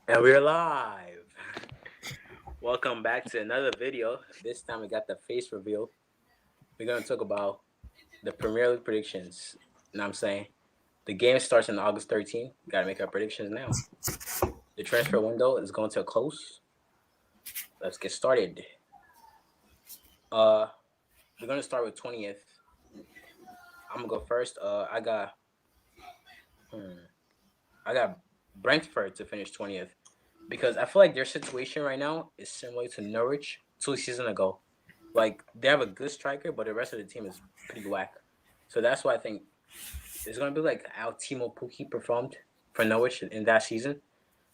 And we're live. Welcome back to another video. This time we got the face reveal. We're gonna talk about the Premier League predictions. You know what I'm saying? The game starts on August 13th. We gotta make our predictions now. The transfer window is going to a close. Let's get started. Uh we're gonna start with 20th. I'm gonna go first. Hmm, I got Brentford to finish 20th because I feel like their situation right now is similar to Norwich 2 seasons ago. Like they have a good striker, but the rest of the team is pretty whack. So that's why I think it's gonna be like how Timo Pukki performed for Norwich in that season.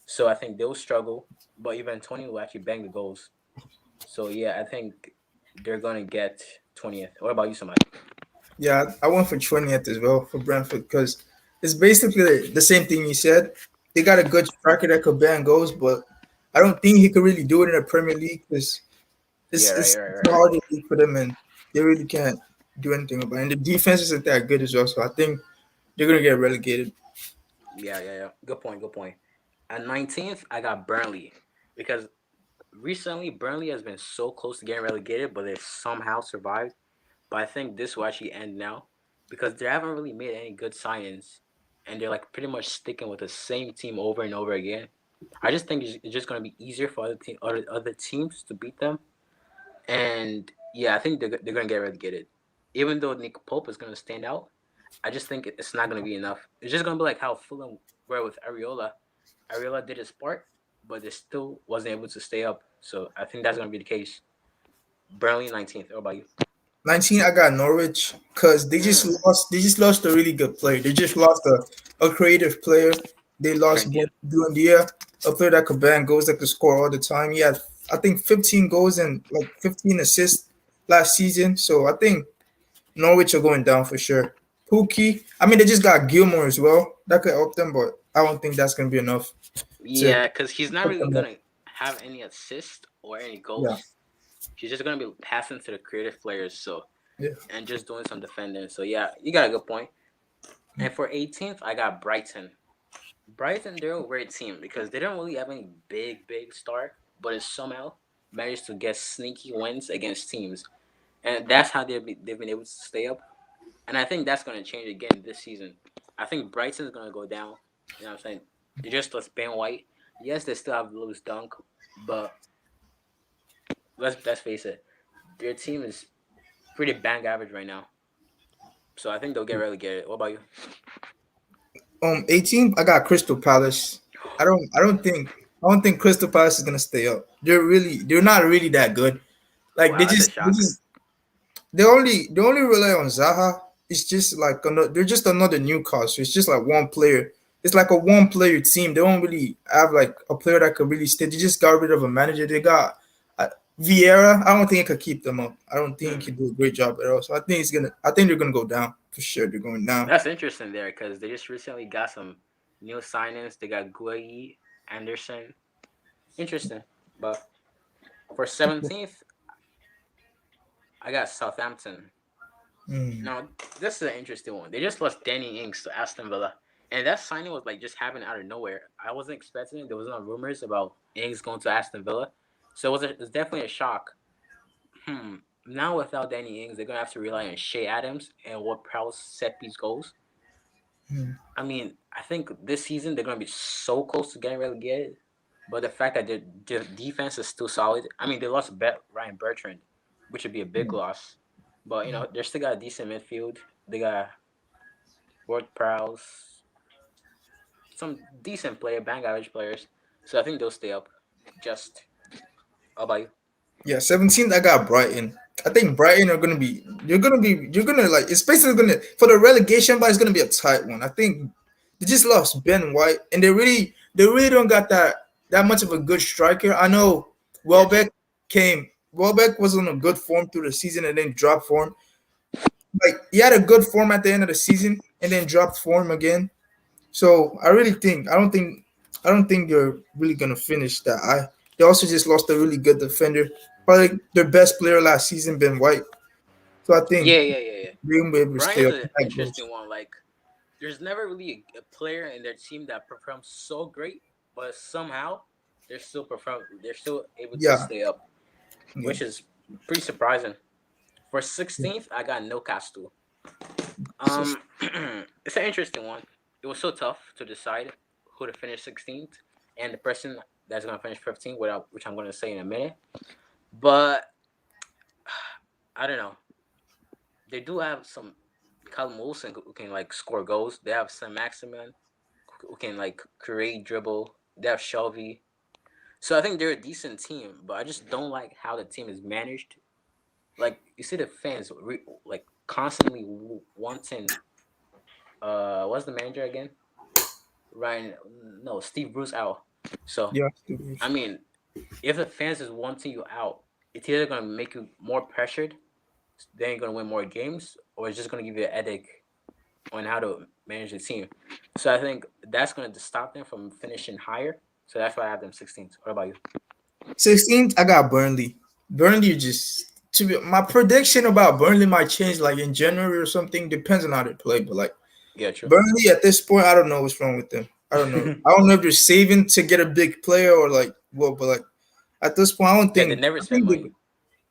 So I think they'll struggle, but even Tony will actually bang the goals. So yeah, I think they're gonna get 20th. What about you, somebody? Yeah, I went for 20th as well for Brentford because it's basically the same thing you said. They got a good striker that could ban goals, but I don't think he could really do it in the Premier League because Yeah, it's, right, it's, right, it's a right. harder league for them and they really can't do anything about it. And the defense isn't that good as well, so I think they're going to get relegated. Yeah, yeah, yeah. Good point. Good point. At 19th, I got Burnley because recently Burnley has been so close to getting relegated, but they somehow survived. But I think this will actually end now because they haven't really made any good signings, and they're like pretty much sticking with the same team over and over again. I just think it's just going to be easier for other teams to beat them, and yeah, I think they're going to get relegated. Even though Nick Pope is going to stand out, I just think it's not going to be enough. It's just going to be like how Fulham were with Areola. Areola did his part, but they still wasn't able to stay up. So I think that's going to be the case. Burnley 19th. What about you? 19, I got Norwich because they just Mm. lost. They just lost a really good player. They just lost a creative player. They lost Buendia. Buendia, a player that could bang goals, that could score all the time. He had, I think, 15 goals and like 15 assists last season. So I think Norwich are going down for sure. Pookie, I mean, they just got Gilmore as well. That could help them, but I don't think that's going to be enough to Yeah, because he's not put really them up. gonna have any assists or any Yeah, goals. He's just gonna be passing to the creative players, so yeah. and just doing some defending. So yeah, you got a good point. And for 18th, I got Brighton. Brighton, they're a weird team because they don't really have any big star, but it somehow managed to get sneaky wins against teams, and that's how they've been able to stay up. And I think that's gonna change again this season. I think Brighton's gonna go down. You know what I'm saying? They just lost Ben White. Yes, they still have Lewis Dunk, but let's face it, their team is pretty bang average right now. So I think they'll get relegated. What about you? 18, I got Crystal Palace. I don't think Crystal Palace is gonna stay up. They're not really that good. Like Wow, that's a they shock. just they only rely on Zaha. It's just like they're just another Newcastle. It's just like one player. It's like a one player team. They don't really have like a player that could really stay. They just got rid of a manager. They got uh, Vieira. I don't think it could keep them up. I don't think he Hmm. could do a great job at all. So I think it's gonna. I think they're gonna go down for sure. They're going down. That's interesting there because they just recently got some new signings. They got Gueye, Anderson. Interesting. But for 17th, I got Southampton. Mm. Now, this is an interesting one. They just lost Danny Ings to Aston Villa. And that signing was like just happening out of nowhere. I wasn't expecting it. There was no rumors about Ings going to Aston Villa. So it's definitely a shock. Hmm. Now without Danny Ings, they're gonna have to rely on Shea Adams and what Prowse set piece goals. Mm. I mean, I think this season they're gonna be so close to getting relegated. But the fact that their defense is still solid. I mean, they lost Ryan Bertrand, which would be a big loss. But they still got a decent midfield. They got Ward Prowse, some decent bang average players. So I think they'll stay up. Just how about you? Yeah, 17th, I got Brighton. I think Brighton are gonna be. You're gonna like. It's basically gonna for the relegation, but it's gonna be a tight one. I think they just lost Ben White, and they really don't got that much of a good striker. I know Yeah, Welbeck true. came. Welbeck was on a good form through the season and then dropped form. Like he had a good form at the end of the season and then dropped form again. So I don't think they're really gonna finish that. They also just lost a really good defender, probably their best player last season, Ben White. So I think Yeah. they will be able to stay Brian's up. an That goes. interesting one. Like, there's never really a player in their team that performs so great, but somehow they're still able to Yeah, stay up, yeah. which is pretty surprising. For 16th, I got Newcastle. So It's an interesting one. It was so tough to decide who to finish 16th and the person that's gonna finish 15th, without which I'm gonna say in a minute. But I don't know. They do have some Callum Wilson who can like score goals. They have Sam Maximin who can like create dribble. They have Shelby. So I think they're a decent team, but I just don't like how the team is managed. Like you see the fans like constantly wanting what's the manager again? Ryan, no, Steve Bruce out. So yeah, I mean, if the fans is wanting you out, it's either gonna make you more pressured, then you're gonna win more games, or it's just gonna give you a headache on how to manage the team. So I think that's gonna stop them from finishing higher. So that's why I have them 16th. What about you? 16th, I got Burnley. Burnley just to be my prediction about Burnley might change like in January or something. Depends on how they play, but like Yeah, true. Burnley at this point, I don't know what's wrong with them. I don't know. I don't know if they're saving to get a big player or like what, but like at this point, I don't Yeah, they think. never I spend think money.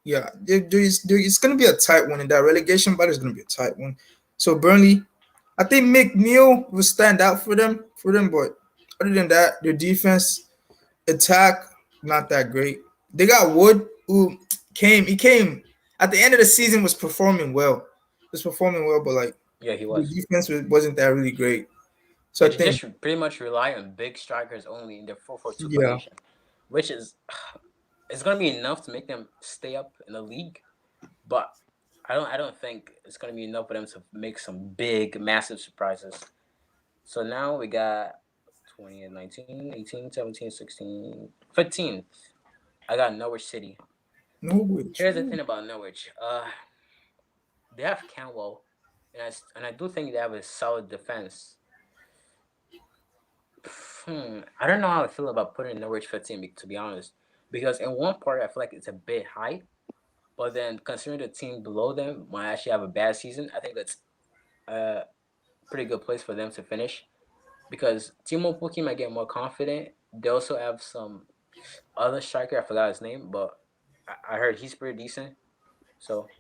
yeah, it's gonna be a tight one in that relegation, but it's gonna be a tight one. So Burnley, I think McNeil will stand out for them, but other than that, their defense attack not that great. They got Wood who came at the end of the season was performing well, but like Yeah, he the was. defense wasn't that really great. So Yeah, I they think just pretty much rely on big strikers only in their 4-4-2 yeah, formation, which is it's gonna be enough to make them stay up in the league. But I don't think it's gonna be enough for them to make some big, massive surprises. So now we got 20 and 19, 18, 17, 16, 15. I got Norwich City. Norwich. Here's the thing about Norwich. They have Canwell, and I do think they have a solid defense. I don't know how I feel about putting Norwich 15 to be honest, because in one part I feel like it's a bit high, but then considering the team below them might actually have a bad season, I think that's a pretty good place for them to finish. Because Timo Pukki might get more confident. They also have some other striker. I forgot his name, but I heard he's pretty decent. So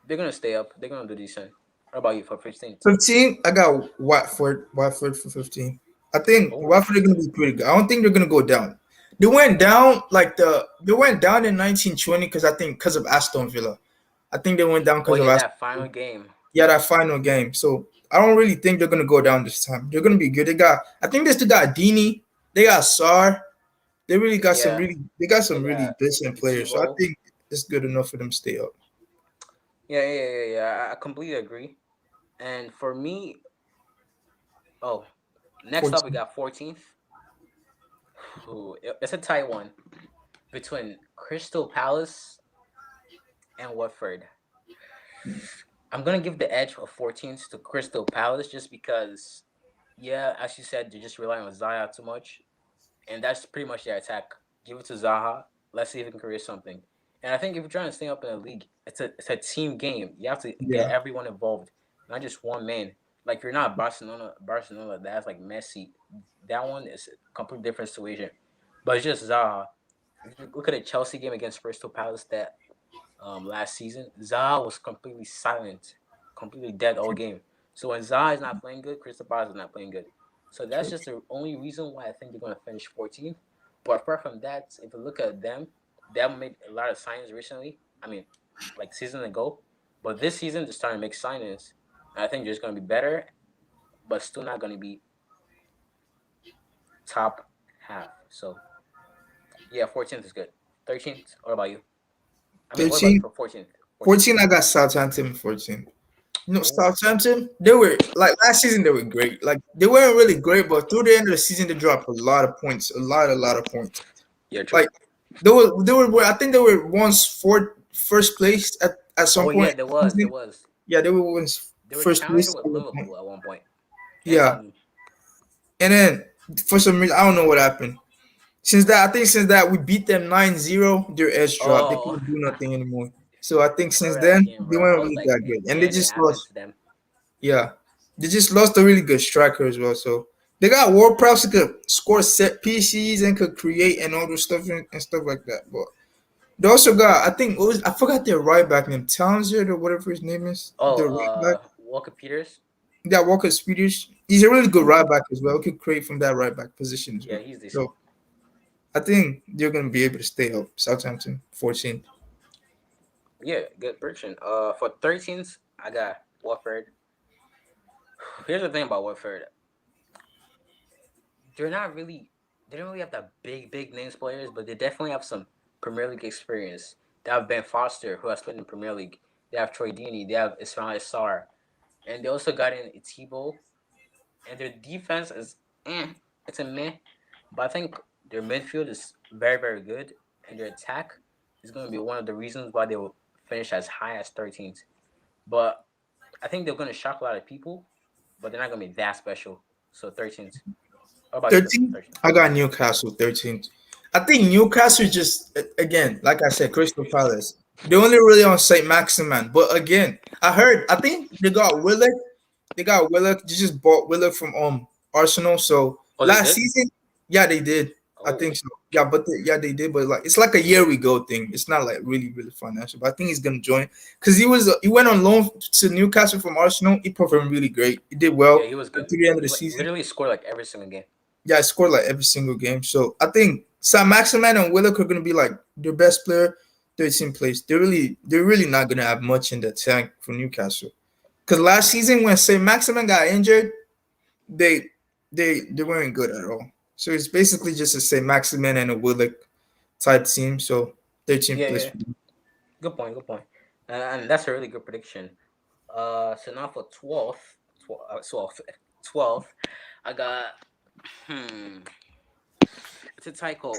they're gonna stay up. They're gonna do decent. What about you for 15th? 15, I got Watford for 15. I think Oh, Watford are gonna be pretty good. I don't think they're gonna go down. They went down in 1920 because I think because of Aston Villa. I think they went down oh because of yeah, Aston that final game. Yeah, that final game. So I don't really think they're gonna go down this time. They're gonna be good. I think they still got Dini. They got Sar. Yeah, they got they some really got decent players. So I Tebow. think it's good enough for them to stay up. Yeah. I completely agree. And for me, oh, next up we 14. got 14th. It's a tight one between Crystal Palace and Watford. I'm gonna give the edge of 14th to Crystal Palace just because, yeah, as you said, they just rely on Zaya too much, and that's pretty much their attack. Give it to Zaha. Let's see if we can create something. And I think if you're trying to stay up in the league, it's a team game. You have to get Yeah, everyone involved, not just one man. Like you're not Barcelona that's like Messi. That one is a complete different situation. But it's just Zaha. If you look at the Chelsea game against Crystal Palace that last season, Zaha was completely silent, completely dead all game. So when Zaha is not playing good, Crystal Palace is not playing good. So that's true. just the only reason why I think they're going to finish 14th. But apart from that, if you look at them, they have made a lot of signings recently. I mean, like season ago. But this season, they're starting to make signings. And I think they're just going to be better, but still not going to be top half. So yeah, 14th is good. 13th, what about you? I mean, what about you 13, for 14th? 14th. 14. I got Southampton 14. Oh, Southampton, they were like last season they were great. Like they weren't really great, but through the end of the season they dropped a lot of points, a lot of points. yeah, true. Like they were I think they were once first place at some Oh point yeah, in there the was, there season. was. Yeah, they were once They were first challenging place with at one point. Liverpool at one point, and Yeah, Tottenham. and then for some reason I don't know what happened. Since that we beat them 9-0, their edge dropped. They Oh, couldn't do nothing anymore. So I think I since remember that then game, they bro. I weren't was really like, that great, and they anything just happened lost. to them. Yeah, they just lost a really good striker as well. So They got Ward Prowse who could score set pieces and could create and all those stuff and stuff like that. But they also got, I think, I forgot their right back name, Townsend or whatever his name is. Oh, The right back. Walker Peters. They got Walker Swedish. He's a really good right back as well. He could create from that right back position as Yeah, well. he's decent. So I think they're gonna be able to stay up. Southampton 14. Yeah, good prediction. For 13th, I got Watford. Here's the thing about Watford. They're not really. They don't really have that big names players, but they definitely have some Premier League experience. They have Ben Foster, who has played in the Premier League. They have Troy Deeney. They have Ismail Sarr, and they also got in Etibo. And their defense is, it's a meh. But I think their midfield is very good, and their attack is going to be one of the reasons why they will finish as high as 13th. But I think they're going to shock a lot of people, but they're not going to be that special. So 13th. How about you, though? 13. 13th. I got Newcastle 13. I think Newcastle just again, like I said, Crystal Palace. They only really on Saint Maximan, but again, I think they got Willock. They got Willock. They just bought Willock from Arsenal. So Oh, they last did? season, yeah, they did. I Oh, think so. Yeah, but yeah, they did. But like, it's like a year ago thing. It's not like really financial. But I think he's gonna join because he went on loan to Newcastle from Arsenal. He performed really great. He did yeah, well he was good. until the end of He the like season. literally scored like every single game. Yeah, I scored like every single game. So I think Sam Maximan and Willock are gonna be like their best player, 13th place. They're really not gonna have much in the tank for Newcastle. Because last season when Saint Maximan got injured, they they weren't good at all. So it's basically just a Saint Maximan and a Willock type team. So 13th Yeah, place yeah. for them. Good point. Good point. And that's a really good prediction. So now for 12th, I got hmm, it's a typo,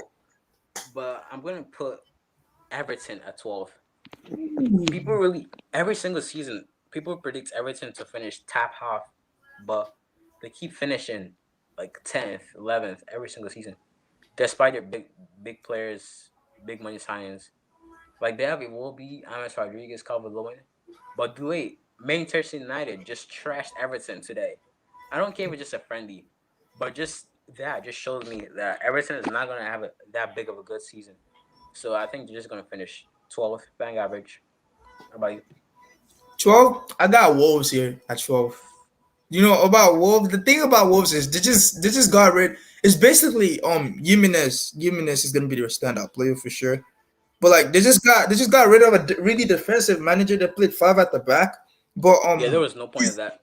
but I'm gonna put Everton at 12th. People really every single season, people predict Everton to finish top half, but they keep finishing like 10th, 11th every single season, despite their big players, big money signings. Like they have Iwobi, Ames Rodriguez, Calvert Lewin, but wait, Manchester United just trashed Everton today. I don't care if it's just a friendly, but just that just shows me that Everton is not gonna have that big of a good season. So I think they're just gonna finish 12th, bang average. How about you? 12. I got Wolves here at 12. You know about Wolves. The thing about Wolves is they just got rid. It's basically Jimenez. Jimenez is gonna be their standout player for sure. But like they just got rid of a really defensive manager that played five at the back. But Yeah, there was no point of that.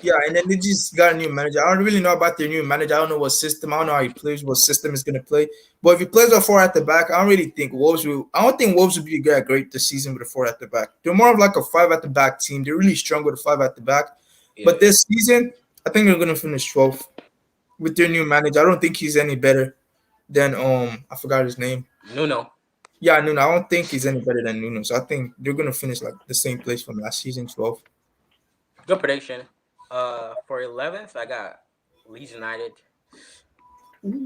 yeah, and then they just got a new manager. I don't really know about their new manager. I don't know what system. I don't know how he plays, what system is gonna play. But if he plays with four at the back, I don't really think Wolves will. I don't think Wolves will be great this season with a four at the back. They're more of like a five at the back team. They're really strong with a five at the back. Yeah, But yeah. this season, I think they're gonna finish 12th with their new manager. I don't think he's any better than I forgot his name. Nuno. Yeah, Nuno. I don't think he's any better than Nuno. So I think they're gonna finish like the same place from last season, 12. Good prediction. For 11th, I got Leeds United.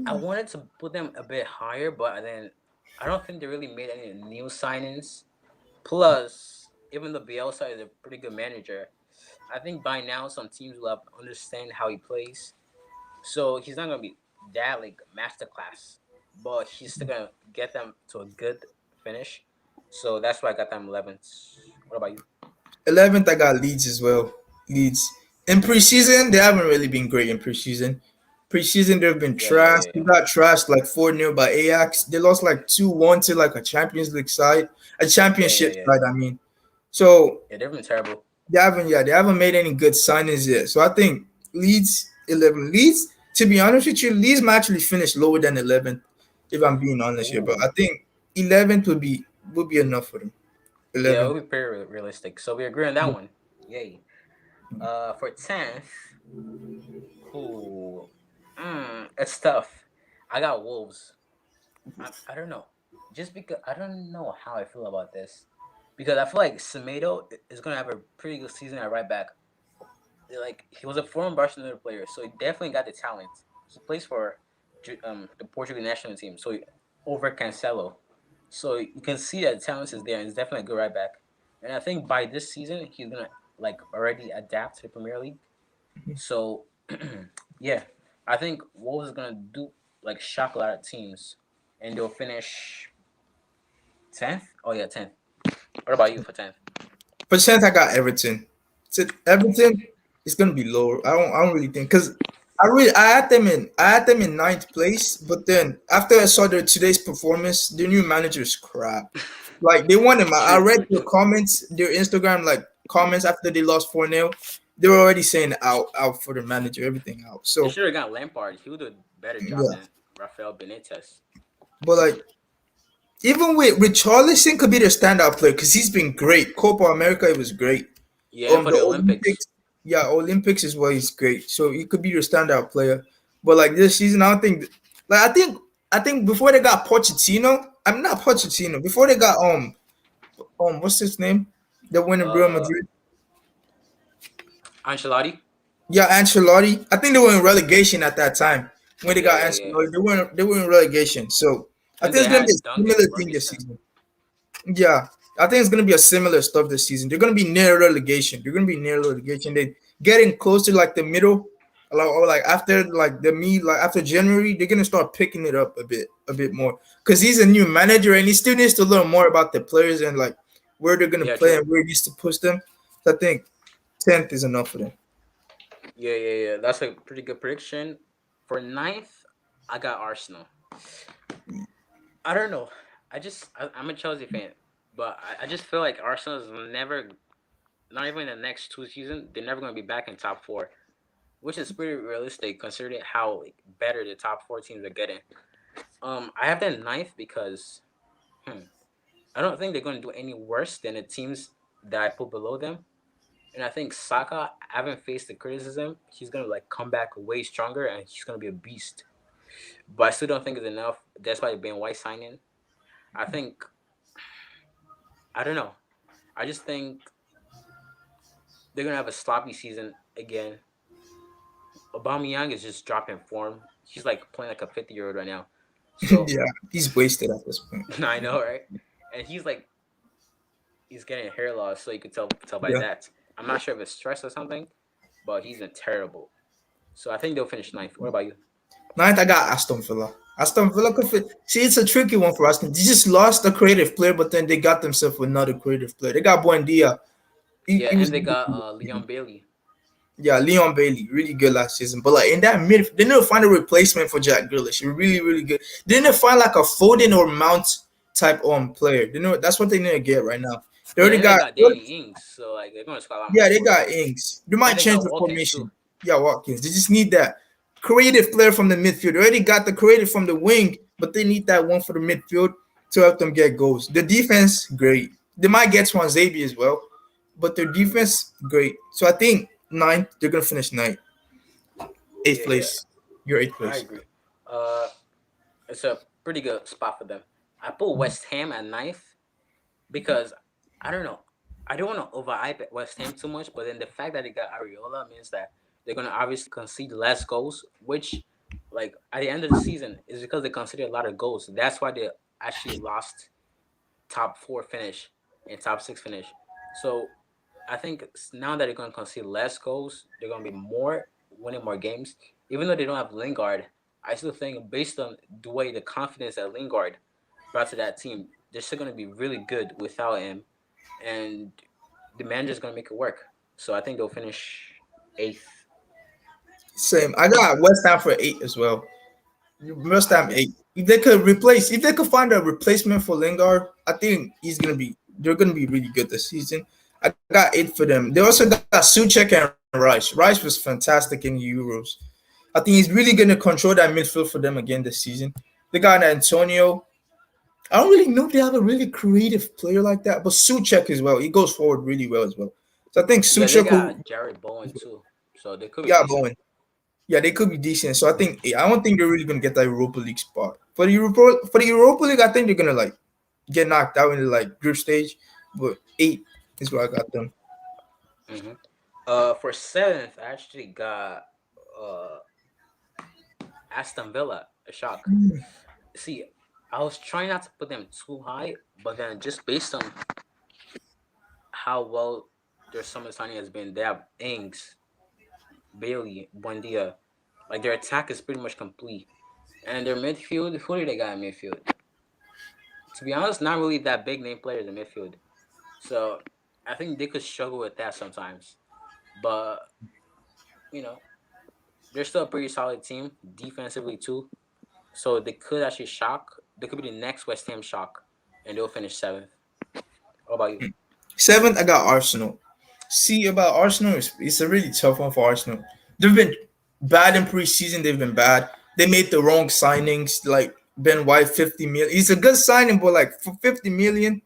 I wanted to put them a bit higher, but then I don't think they really made any new signings. Plus, even though Bielsa is a pretty good manager, I think by now some teams will have understand how he plays. So he's not gonna be that like masterclass, but he's still gonna get them to a good finish. So that's why I got them 11th. What about you? 11th, I got Leeds as well. Leeds. In preseason, they haven't really been great in preseason. Preseason, they've been Yeah, yeah, trashed. yeah, They yeah. got trashed like 4-0 by Ajax. They lost like 2-1 to like a Champions League side, a Yeah, yeah, championship yeah. side, I mean. So Yeah, they've been terrible. they haven't made any good signings yet. So I think Leeds 11. Leeds, to be honest with you, Leeds might actually finish lower than 11th, if I'm being honest here. But Ooh. I think 11th would be enough for them. Yeah, it 11th. would be pretty realistic. So we agree on that one. Yay. For 10th, who? It's tough. I got Wolves. I don't know. Just because I don't know how I feel about this. Because I feel like Semedo is gonna have a pretty good season at right back. Like he was a former Barcelona player, so he definitely got the talent. He plays for the Portugal national team, so over Cancelo. So you can see that the talent is there, and he's definitely a good right back. And I think by this season, he's gonna like already adapt to the Premier League. So yeah, I think Wolves is gonna do like shock a lot of teams, and they'll finish 10th. Oh yeah, 10th. What about you for 10th? Percent I got Everton. So Everton is gonna be lower. I don't really think because I had them in ninth place, but then after I saw their today's performance, their new manager is crap. Like they wanted my I True, read true, their true. comments, their Instagram like comments after they lost 4-0. They were already saying out for the manager, everything out. They So should have got Lampard. He would do a better job yeah. than Rafael Benitez. But like even with Richarlison could be their standout player because he's been great. Copa America it was great. Yeah, and for The the Olympics. Olympics, yeah, Olympics is why he's great. So he could be your standout player. But like this season, I don't think like I think before they got Pochettino, I'm not Pochettino. Before they got what's his name? The winning Real Uh, Madrid. Ancelotti. Yeah, Ancelotti. I think they were in relegation at that time. When they Yeah, got yeah, yeah. Ancelotti, they were in relegation. So I And think they it's gonna be had a similar Duncan thing this Ferguson. season. Yeah, I think it's gonna be a similar stuff this season. They're gonna be near relegation. They're gonna be near relegation. They getting close to like the middle, or like after like like after January, they're gonna start picking it up a bit more. Cause he's a new manager and he still needs to learn more about the players and like where they're gonna Yeah, play true. and where he needs to push them. So I think 10th is enough for them. Yeah, yeah, yeah. That's a pretty good prediction. For ninth, I got Arsenal. I don't know. I'm a Chelsea fan, but I just feel like Arsenal is never, not even in the next 2 seasons, they're never going to be back in top four, which is pretty realistic considering how like, better the top four teams are getting. I have that ninth because hmm, I don't think they're going to do any worse than the teams that I put below them. And I think Saka, haven't faced the criticism, he's gonna like come back way stronger and he's gonna be a beast. But I still don't think it's enough. That's why Ben White signing. I think I don't know. I just think they're gonna have a sloppy season again. Aubameyang is just dropping form. He's like playing like a 50-year-old right now. So Yeah, he's wasted at this point. I know, right? And he's getting hair loss, so you could tell by Yeah. that. I'm not sure if it's stress or something, but he's been terrible. So I think they'll finish ninth. What about you? Ninth, I got Aston Villa. Aston Villa could fit. See, it's a tricky one for Aston. They just lost a creative player, but then they got themselves another creative player. They got Buendia. Yeah, He and was they got Leon Bailey. yeah, Leon Bailey, really good last season. But like in that mid, they didn't find a replacement for Jack Grealish. Really, really good. They didn't find like a Foden or Mount type player. They know that's what they need to get right now. They Yeah, already and they got got Danny Ings, so like they're gonna score a lot more yeah, they goals. got Ings. They And might they change got the Watkins too. formation. Yeah, Watkins. They just need that creative player from the midfield. They already got the creative from the wing, but they need that one for the midfield to help them get goals. The defense, great. They might get Swansea as well, but their defense, great. So I think ninth, they're gonna finish ninth. Eighth Yeah, yeah, place. You're eighth I place. agree. Uh, it's a pretty good spot for them. I put West Ham at ninth because I don't know. I don't want to overhype West Ham too much, but then the fact that they got Ariola means that they're gonna obviously concede less goals, which, like at the end of the season, is because they conceded a lot of goals. That's why they actually lost top four finish and top six finish. So I think now that they're gonna concede less goals, they're gonna be more winning more games. Even though they don't have Lingard, I still think based on the way the confidence that Lingard brought to that team, they're still gonna be really good without him, and the manager's gonna make it work. So I think they'll finish eighth. Same. I got West Ham for eight as well. West I Ham agree. eight. If they could find a replacement for Lingard, I think they're gonna be really good this season. I got eight for them. They also got Suchek and Rice. Rice was fantastic in the Euros. I think he's really gonna control that midfield for them again this season. They got Antonio. I don't really know if they have a really creative player like that, but Suchek as well. He goes forward really well as well. So I think Yeah, they Suchek will, got Jared Bowen too, so they could be yeah, decent. Bowen. Yeah, they could be decent. So I don't think they're really gonna get that Europa League spot. For the Europa League, I think they're gonna like get knocked out in the like group stage. But eight is where I got them. hmm for seventh, I actually got uh Aston Villa. A shock. See, I was trying not to put them too high, but then just based on how well their summer signing has been, they have Ings, Bailey, Buendia. Like their attack is pretty much complete, and their midfield. Who do they got in midfield? To be honest, not really that big name players in midfield. So I think they could struggle with that sometimes. But you know, they're still a pretty solid team defensively too. So they could actually shock. They could be the next West Ham shock, and they'll finish seventh. What about you? Seventh, I got Arsenal. See about Arsenal, it's a really tough one for Arsenal. They've been bad in preseason. They've been bad. They made the wrong signings, like Ben White, 50 million. He's a good signing, but like for 50 million,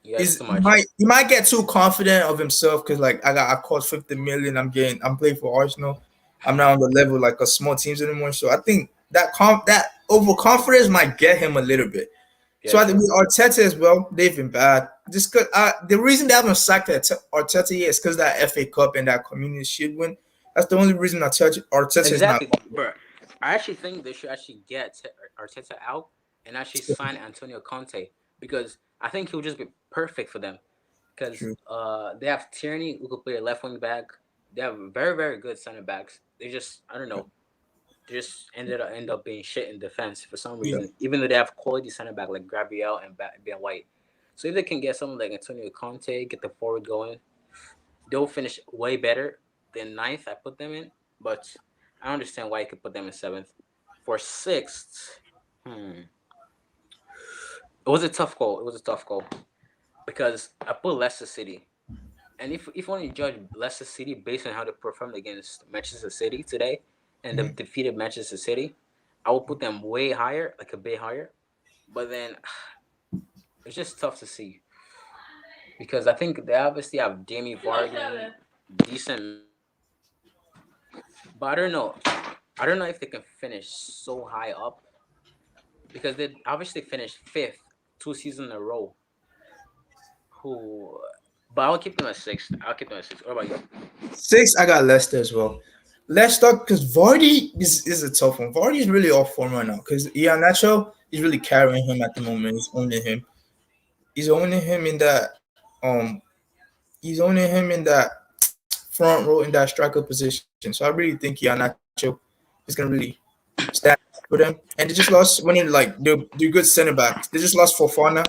Yeah, it's is too he much. might get too confident of himself because like I cost 50 million. I'm playing for Arsenal. I'm not on the level like a small teams anymore. So I think that overconfidence might get him a little bit. Yeah, So I think true. with Arteta as well, they've been bad. Just cause the reason they haven't sacked Arteta yet is because that FA Cup and that Community Shield win. That's the only reason Arteta is not. Exactly, bro. I actually think they should actually get Arteta out and actually sign Antonio Conte because I think he'll just be perfect for them. Because True. they have Tierney who could play a left wing back. They have very good center backs. They just I don't know. They just end up being shit in defense for some Yeah. reason. Even though they have quality center back like Gabriel and Ben White. So if they can get someone like Antonio Conte, get the forward going, they'll finish way better than ninth. I put them in, but I understand why you could put them in seventh. For sixth, it was a tough call. It was a tough call because I put Leicester City, and if you want to judge Leicester City based on how they performed against Manchester City today, and they Mhm. defeated Manchester City, I will put them way higher, like a bit higher. But then it's just tough to see because I think they obviously have Jamie Vardy, decent midfield, but I don't know. I don't know if they can finish so high up because they obviously finished fifth 2 seasons in a row. Who? But I'll keep them at sixth. I'll keep them at sixth. What about you? Six, I got Leicester as well. Leicester, because Vardy is a tough one. Vardy is really off form right now because Ian Nacho is really carrying him at the moment. He's owning him. He's owning him in that he's owning him in that front row in that striker position. So I really think Iheanacho is gonna really stand for them. And they just lost when in like they're good center backs. They just lost Fofana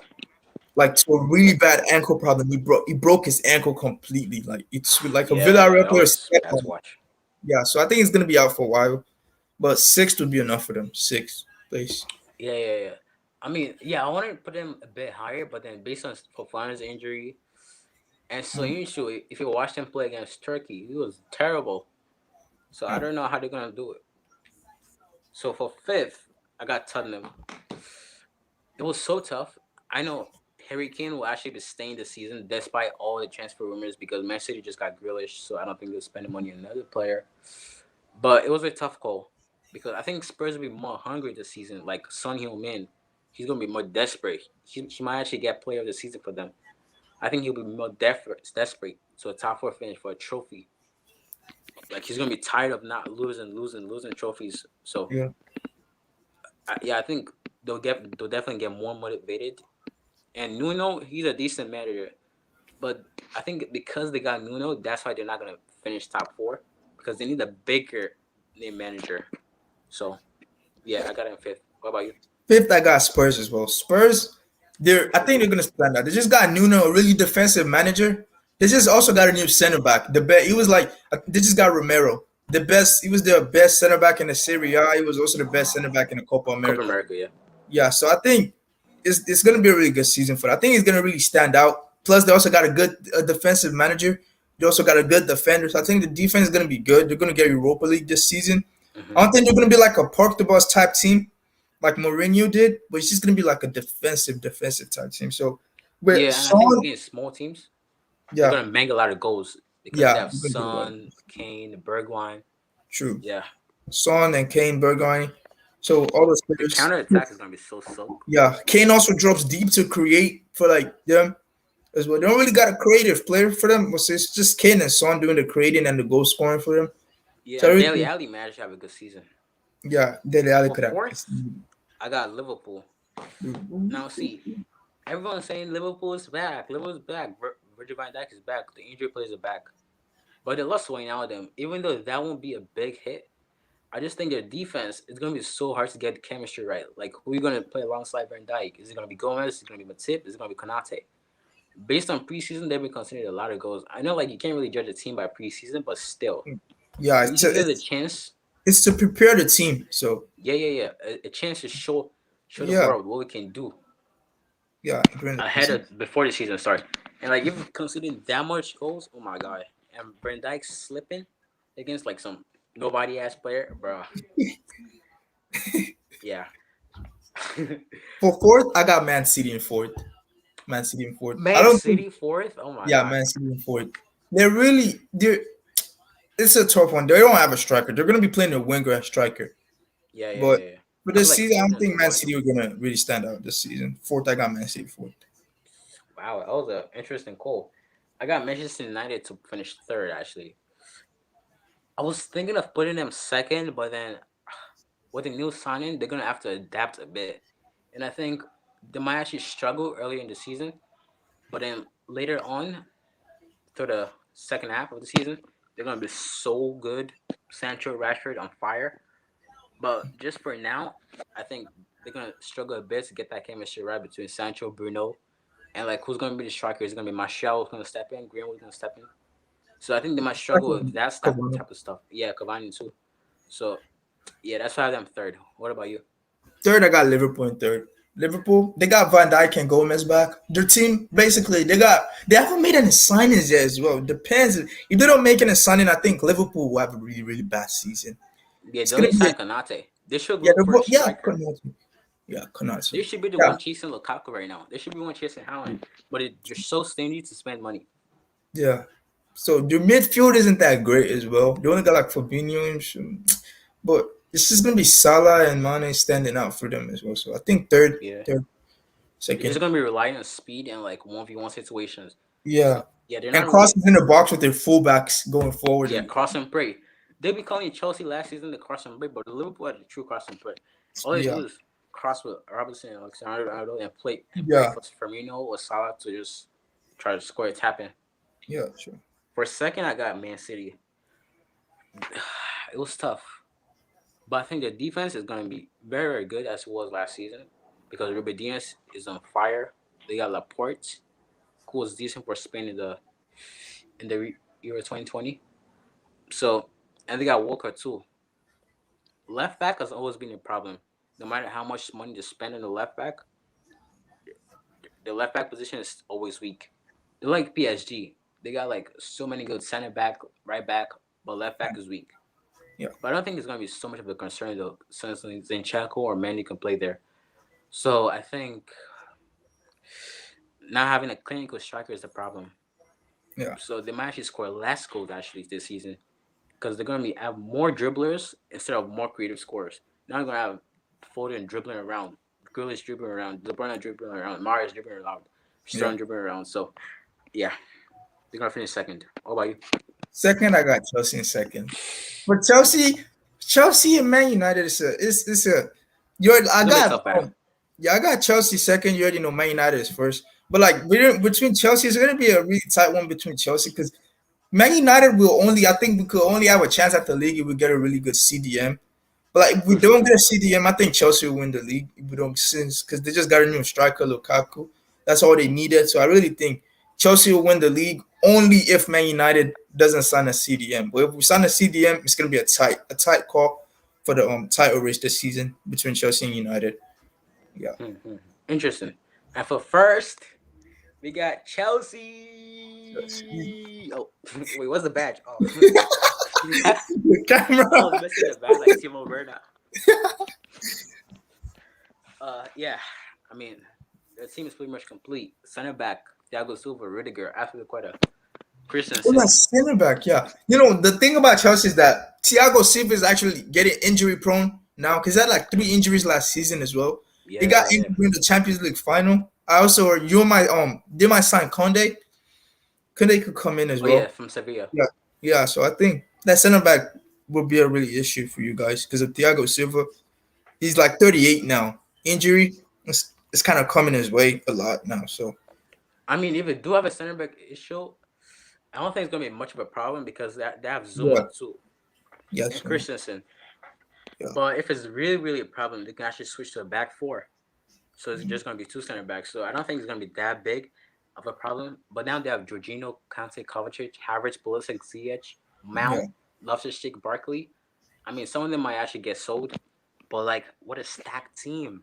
like to a really bad ankle problem. He broke his ankle completely. Like it's like a Yeah, Villarreal that player was stepped bad on to it. watch. Yeah, so I think he's gonna be out for a while. But sixth would be enough for them. Sixth place. Yeah. I mean, yeah, I wanted to put him a bit higher, but then based on Fofana's injury, and so usually, if you watch him play against Turkey, he was terrible. So I don't know how they're gonna do it. So for fifth, I got Tottenham. It was so tough. I know Harry Kane will actually be staying this season despite all the transfer rumors because Man City just got Grealish, so I don't think they'll spend the money on another player. But it was a tough call because I think Spurs will be more hungry this season. Like Son Heung-min, he's gonna be more desperate. He might actually get Player of the Season for them. I think he'll be more desperate to a top four finish for a trophy. Like he's gonna be tired of not losing trophies. So Yeah. yeah, I think they'll definitely get more motivated. And Nuno, he's a decent manager, but I think because they got Nuno, that's why they're not gonna finish top four because they need a bigger name manager. So yeah, I got it in fifth. What about you? Fifth, I got Spurs as well. Spurs, I think they're gonna stand out. They just got Nuno, a really defensive manager. They just also got a new center back. The best, he was like, they just got Romero, the best. He was their best center back in the Serie A. He was also the best center back in the Copa Copa America. America, yeah. Yeah, so I think it's gonna be a really good season for them. I think he's gonna really stand out. Plus, they also got a good defensive manager. They also got a good defender. So I think the defense is gonna be good. They're gonna get Europa League this season. I don't Hmm. think they're gonna be like a park the bus type team like Mourinho did, but it's just gonna be like a defensive type team. So with Yeah, and I think Son, against small teams, they're yeah, gonna make a lot of goals because they yeah, have we're gonna do a lot. Son, Kane, Bergwijn. True. Yeah, Son and Kane, Bergwijn. So all those the players. counter attack is gonna be so soaked. Yeah, Kane also drops deep to create for like them as well. They don't really got a creative player for them. It's just Kane and Son doing the creating and the goal scoring for them. Yeah, So I and really Daly think, Ali managed to have a good season. yeah, Dele Alli For could have. fourth, I got Liverpool. Now see, everyone's saying Liverpool is back. Liverpool's back. Virgil van Dijk is back. The injury players are back. But they lost Wijnaldum. Even though that won't be a big hit, I just think their defense is gonna be so hard to get the chemistry right. Like who are you gonna play alongside Van Dyke? Is it gonna be Gomez? Is it gonna be Matip? Is it gonna be Konate? Based on preseason, they've been considered a lot of goals. I know like you can't really judge a team by preseason, but still, Yeah, at least you get a chance. it's to prepare the team. So Yeah. A chance to show the yeah, world what we can do yeah, during the ahead season. of before the season starts. And like if you're considering that much goals, oh my god, and Van Dyke slipping against like some nobody ass player, bro. Yeah. For fourth, I got Man City in fourth. Man City in fourth. I Man don't think. City fourth. Oh my Yeah, god. Man City in fourth. They're. It's a tough one. They don't have a striker. They're gonna be playing a winger and striker. But Yeah. for I feel this like season, I don't Foden is think gonna Man win. City are gonna really stand out this season. Fourth, I got Man City fourth. Wow, that was an interesting call. I got Manchester United to finish third. Actually, I was thinking of putting them second, but then with the new signing, they're gonna have to adapt a bit, and I think they might actually struggle early in the season, but then later on through the second half of the season, they're gonna be so good. Sancho, Rashford on fire. But just for now, I think they're gonna struggle a bit to get that chemistry right between Sancho, Bruno, and like who's gonna be the striker? Is it gonna be Martial who's gonna step in? Greenwood's gonna step in. So I think they might struggle with that Cavani. type of stuff. Yeah, Cavani too. So yeah, that's why I'm third. What about you? Third, I got Liverpool in third. Liverpool, they got Van Dijk and Gomez back. Their team, basically, they haven't made any signings yet as well. Depends. If they don't make any signing, I think Liverpool will have a really, really bad season. Yeah, It's they gonna only be signed Kanate. They should yeah, look for a striker. Konate. Yeah, Konate. They should be the Yeah, one chasing Lukaku right now. They should be one chasing Haaland. But they're so stingy to spend money. yeah. So their midfield isn't that great as well. They only got like Fabinho, but it's just gonna be Salah and Mane standing out for them as well. So I think Yeah. third, They're just second. gonna be relying on speed and like 1v1 situations. Yeah, So yeah, they're and not really crosses in the box with their fullbacks going forward. yeah, And cross and pray. They be calling Chelsea last season the cross and pray, but Liverpool had the true cross and pray. All they yeah, do is cross with Robertson and Alexander Arnold and pray yeah, for Firmino or Salah to just try to score a tap in. yeah, sure. For a second, I got Man City. It was tough, but I think the defense is going to be very good as it was last season because Ruben Diaz is on fire. They got Laporte, who was decent for Spain in the Euro 2020. So, and they got Walker too. Left back has always been a problem. No matter how much money they spend on the left back, the left back position is always weak. They're like PSG. They got like so many good center back, right back, but left back is weak. Yeah, But I don't think it's gonna be so much of a concern though, since Zinchenko or Manny can play there. So I think not having a clinical striker is the problem. yeah, So they might actually score less goals actually this season because they're gonna be have more dribblers instead of more creative scorers. Now they're gonna have Foden dribbling around, Grealish dribbling around, De Bruyne dribbling around, Marius dribbling around, yeah. Sterling dribbling around. So yeah, they're gonna finish second. What about you? Second, I got Chelsea in second. But Chelsea and Man United is a you're I It's gonna be a got tough battle. yeah, I got Chelsea second. You already know Man United is first. But like between Chelsea, it's gonna be a really tight one between Chelsea because Man United will only I think we could only have a chance at the league if we get a really good CDM. But like if we don't get a CDM, I think Chelsea will win the league. If we don't since because they just got a new striker, Lukaku. That's all they needed. So I really think Chelsea will win the league only if Man United doesn't sign a CDM. But if we sign a CDM, it's gonna be a tight call for the title race this season between Chelsea and United. Yeah. Interesting. And for first, we got Chelsea. Chelsea. Oh, wait, what's the badge? Oh, The I was camera. missing the badge like Timo Werner. Yeah. I mean, the team is pretty much complete. Center back, Thiago Silva, Rudiger, Aspilicueta, Oh, Christensen. that center back, yeah. You know, the thing about Chelsea is that Thiago Silva is actually getting injury prone now because he had like 3 injuries last season as well. He got Yeah. injured during the Champions League final. I also heard you might they might sign Conde. Conde could come in as Oh yeah, well. from Sevilla. Yeah, yeah. So I think that center back will be a really issue for you guys because of Thiago Silva. He's like 38 now. Injury, it's kind of coming his way a lot now. So I mean, if they do have a center back issue, I don't think it's gonna be much of a problem because they have Zuma yeah, too yes, and Christensen. Yeah. But if it's really, really a problem, they can actually switch to a back four. So it's just going to be two center backs. So I don't think it's going to be that big of a problem. But now they have Jorginho, Kante, Kovacic, Havertz, Pulisic, Ziyech, Yeah. Mount, Loftus-Cheek, Barkley. I mean, some of them might actually get sold. But like, what a stacked team!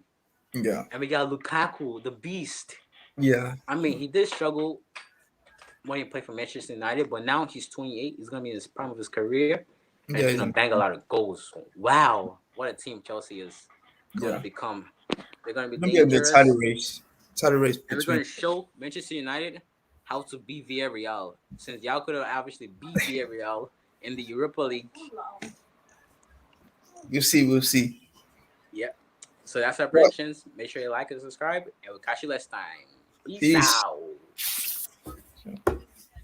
Yeah. And we got Lukaku, the beast. Yeah. I mean, he did struggle when he played for Manchester United, but now he's 28. He's gonna be in his prime of his career, and he's Yeah. gonna bang a lot of goals. Wow, what a team Chelsea is going to Yeah. become. They're gonna be It's gonna be a good title dangerous, race. Title race and we're between. gonna show Manchester United how to beat Villarreal. Since y'all could have obviously beat Villarreal in the Europa League. You see. We'll see. Yep. So that's our Well, predictions. Make sure you like and subscribe, and we'll catch you next time. Peace peace. out.